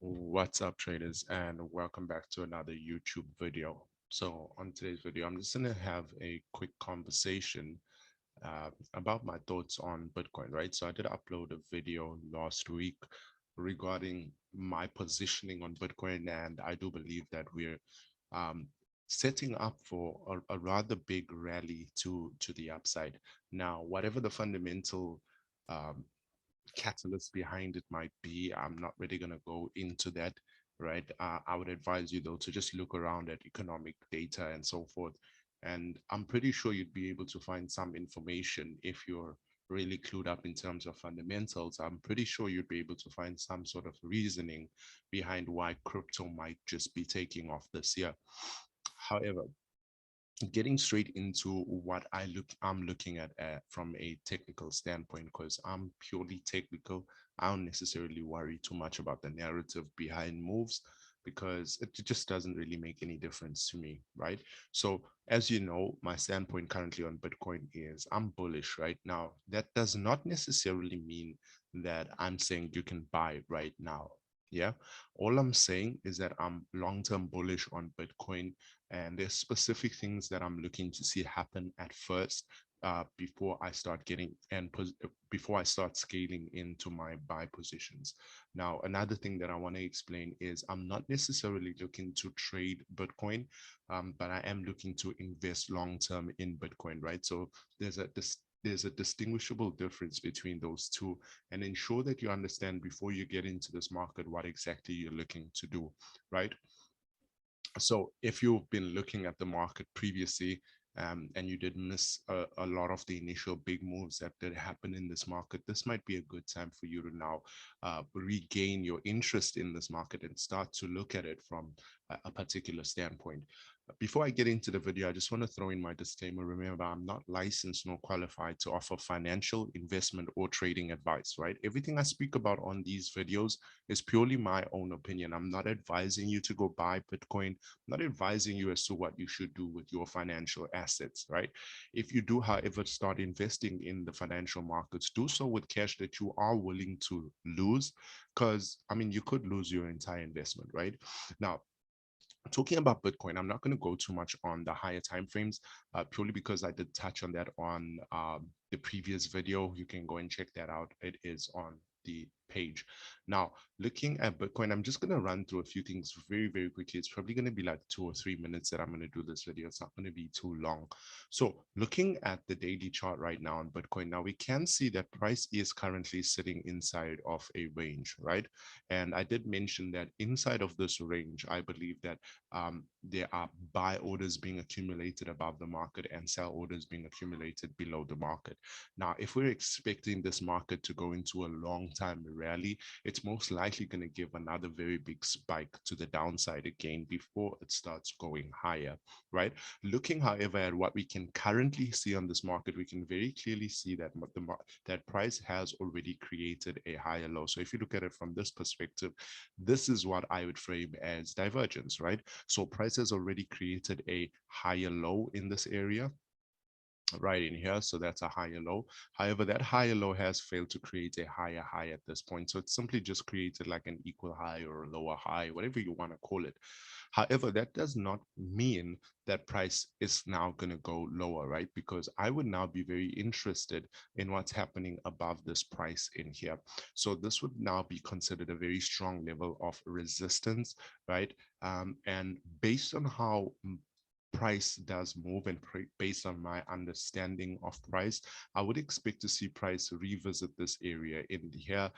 What's up, traders, and welcome back to another YouTube video. So, on today's video, I'm just going to have a quick conversation about my thoughts on Bitcoin, right? So, I did upload a video last week regarding my positioning on Bitcoin, and I do believe that we're um, setting up for a rather big rally to the upside. Now, whatever the fundamental um, catalyst behind it might be. I'm not really going to go into that, right? I would advise you, though, to just look around at economic data and so forth. And I'm pretty sure you'd be able to find some information if you're really clued up in terms of fundamentals. I'm pretty sure you'd be able to find some sort of reasoning behind why crypto might just be taking off this year. However, getting straight into what I'm looking at from a technical standpoint, because I'm purely technical. I don't necessarily worry too much about the narrative behind moves because it just doesn't really make any difference to me, right? So as you know, my standpoint currently on Bitcoin is I'm bullish right now. That does not necessarily mean that I'm saying you can buy right now. Yeah, all I'm saying is that I'm long-term bullish on Bitcoin, and there's specific things that I'm looking to see happen at first before I start getting before I start scaling into my buy positions. Now, another thing that I want to explain is I'm not necessarily looking to trade Bitcoin, but I am looking to invest long term in Bitcoin, right? So there's a distinguishable difference between those two, and ensure that you understand before you get into this market what exactly you're looking to do, right? So if you've been looking at the market previously, and you did miss a lot of the initial big moves that did happen in this market, this might be a good time for you to now regain your interest in this market and start to look at it from a particular standpoint. Before I get into the video, I just want to throw in my disclaimer. Remember, I'm not licensed nor qualified to offer financial, investment, or trading advice, right? Everything I speak about on these videos is purely my own opinion. I'm not advising you to go buy Bitcoin, not advising you as to what you should do with your financial assets, right? If you do, however, start investing in the financial markets, do so with cash that you are willing to lose, because I mean, you could lose your entire investment, right? Now, talking about Bitcoin, I'm not going to go too much on the higher time frames, purely because I did touch on that on the previous video. You can go and check that out. It is on the page. Now, looking at Bitcoin, I'm just going to run through a few things very, very quickly. It's probably going to be like 2 or 3 minutes that I'm going to do this video. It's not going to be too long. So looking at the daily chart right now on Bitcoin, now we can see that price is currently sitting inside of a range, right? And I did mention that inside of this range, I believe that there are buy orders being accumulated above the market and sell orders being accumulated below the market. Now, if we're expecting this market to go into a long time rally, it's most likely going to give another very big spike to the downside again before it starts going higher, right? Looking, however, at what we can currently see on this market, we can very clearly see that that price has already created a higher low. So if you look at it from this perspective, this is what I would frame as divergence, right? So price has already created a higher low in this area right in here. So that's a higher low. However, that higher low has failed to create a higher high at this point. So it's simply just created like an equal high or a lower high, whatever you want to call it. However, that does not mean that price is now going to go lower, right? Because I would now be very interested in what's happening above this price in here. So this would now be considered a very strong level of resistance, right? And based on how price does move and based on my understanding of price, I would expect to see price revisit this area in here,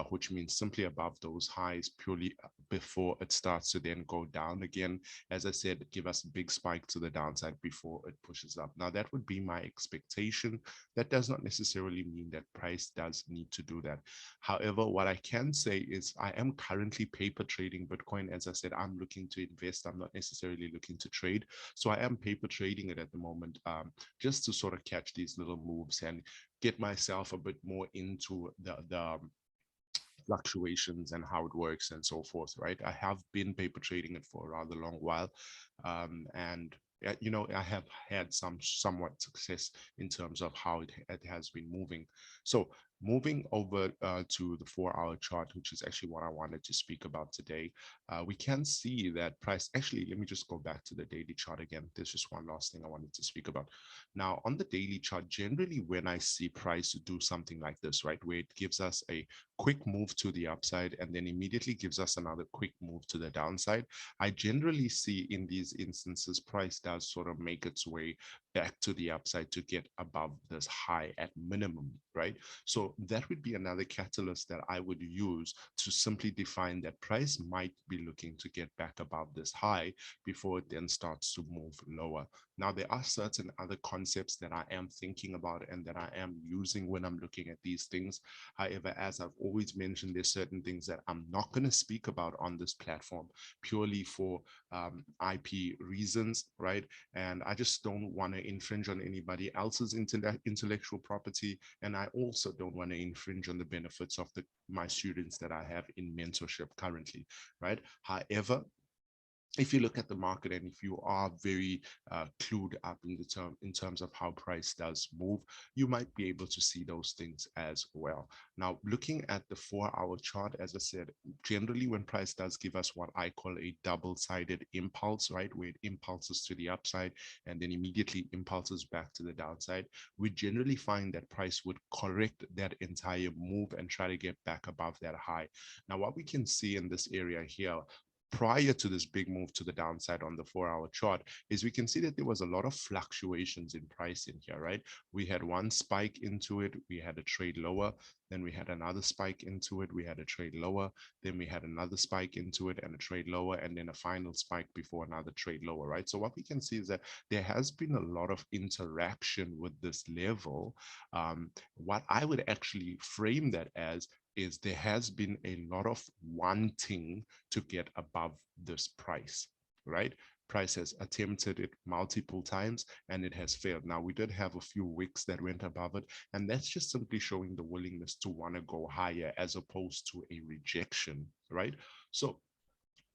which means simply above those highs purely before it starts to then go down again. As I said, give us a big spike to the downside before it pushes up. Now, that would be my expectation. That does not necessarily mean that price does need to do that. However, what I can say is I am currently paper trading Bitcoin. As I said, I'm looking to invest. I'm not necessarily looking to trade. So I am paper trading it at the moment, just to sort of catch these little moves and get myself a bit more into the fluctuations and how it works and so forth, right? I have been paper trading it for a rather long while, and you know, I have had some somewhat success in terms of how it has been moving. So Moving over to the 4 hour chart, which is actually what I wanted to speak about today, we can see that price, actually, let me just go back to the daily chart again. There's just one last thing I wanted to speak about. Now, on the daily chart, generally when I see price do something like this, right, where it gives us a quick move to the upside and then immediately gives us another quick move to the downside, I generally see in these instances, price does sort of make its way back to the upside to get above this high at minimum, right? So that would be another catalyst that I would use to simply define that price might be looking to get back above this high before it then starts to move lower. Now, there are certain other concepts that I am thinking about and that I am using when I'm looking at these things. However, as I've always mentioned, there's certain things that I'm not going to speak about on this platform purely for IP reasons, right? And I just don't want to infringe on anybody else's intellectual property. And I also don't want to infringe on the benefits of my students that I have in mentorship currently, right? However, if you look at the market and if you are very clued up in terms of how price does move, you might be able to see those things as well. Now, looking at the 4 hour chart, as I said, generally when price does give us what I call a double-sided impulse, right, where it impulses to the upside and then immediately impulses back to the downside, we generally find that price would correct that entire move and try to get back above that high. Now, what we can see in this area here prior to this big move to the downside on the 4 hour chart is we can see that there was a lot of fluctuations in price in here, right? We had one spike into it, we had a trade lower, then we had another spike into it, we had a trade lower, then we had another spike into it and a trade lower, and then a final spike before another trade lower, right? So what we can see is that there has been a lot of interaction with this level. What I would actually frame that as is there has been a lot of wanting to get above this price, right? Price has attempted it multiple times and it has failed. Now, we did have a few wicks that went above it, and that's just simply showing the willingness to want to go higher as opposed to a rejection, right? So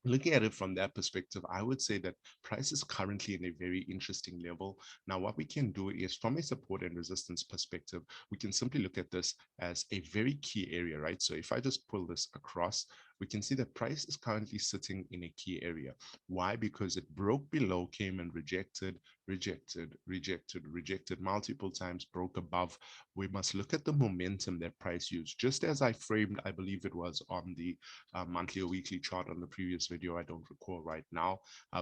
looking at it from that perspective, I would say that price is currently in a very interesting level. Now, what we can do is from a support and resistance perspective, we can simply look at this as a very key area, right? So if I just pull this across, we can see that price is currently sitting in a key area. Why? Because it broke below, came and rejected multiple times, broke above. We must look at the momentum that price used, just as I framed, I believe it was on the monthly or weekly chart on the previous video. I don't recall right now,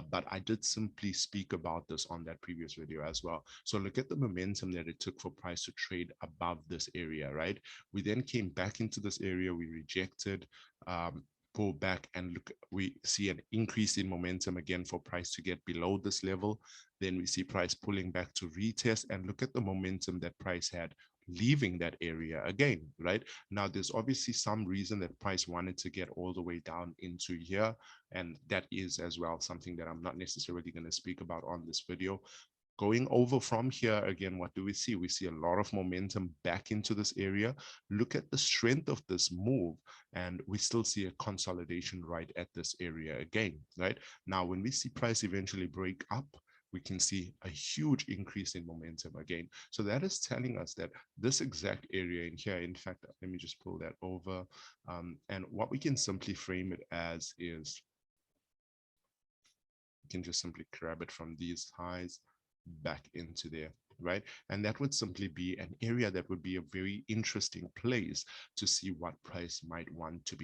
but I did simply speak about this on that previous video as well. So look at the momentum that it took for price to trade above this area, right? We then came back into this area, we rejected, pull back, and look, we see an increase in momentum again for price to get below this level. Then we see price pulling back to retest, and look at the momentum that price had leaving that area again, right? Now, there's obviously some reason that price wanted to get all the way down into here, and that is as well something that I'm not necessarily going to speak about on this video. Going over from here again, what do we see? We see a lot of momentum back into this area. Look at the strength of this move, and we still see a consolidation right at this area again, right? Now, when we see price eventually break up, we can see a huge increase in momentum again. So that is telling us that this exact area in here, in fact, let me just pull that over. And what we can simply frame it as is, we can just simply grab it from these highs back into there, right? And that would simply be an area that would be a very interesting place to see what price might want to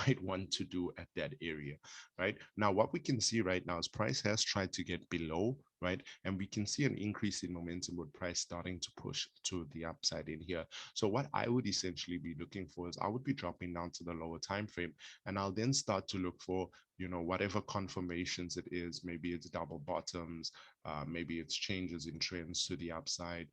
might want to do at that area, right? Now, what we can see right now is price has tried to get below, right? And we can see an increase in momentum with price starting to push to the upside in here. So what I would essentially be looking for is I would be dropping down to the lower time frame, and I'll then start to look for, whatever confirmations it is. Maybe it's double bottoms, maybe it's changes in trends to the upside,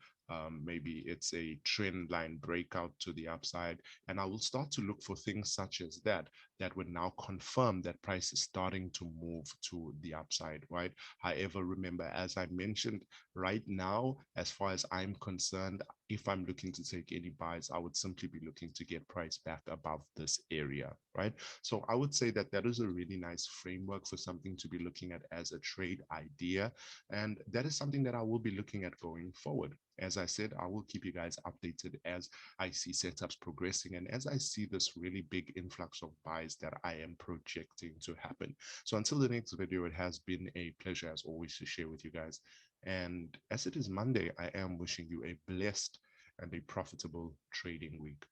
maybe it's a trend line breakout to the upside, and I will start to look for things such as that would now confirm that price is starting to move to the upside, right? However, remember, as I mentioned, right now, as far as I'm concerned, if I'm looking to take any buys, I would simply be looking to get price back above this area, right? So I would say that that is a really nice framework for something to be looking at as a trade idea. And that is something that I will be looking at going forward. As I said, I will keep you guys updated as I see setups progressing and as I see this really big influx of buys that I am projecting to happen. So until the next video, it has been a pleasure as always to share with you guys. And as it is Monday, I am wishing you a blessed and a profitable trading week.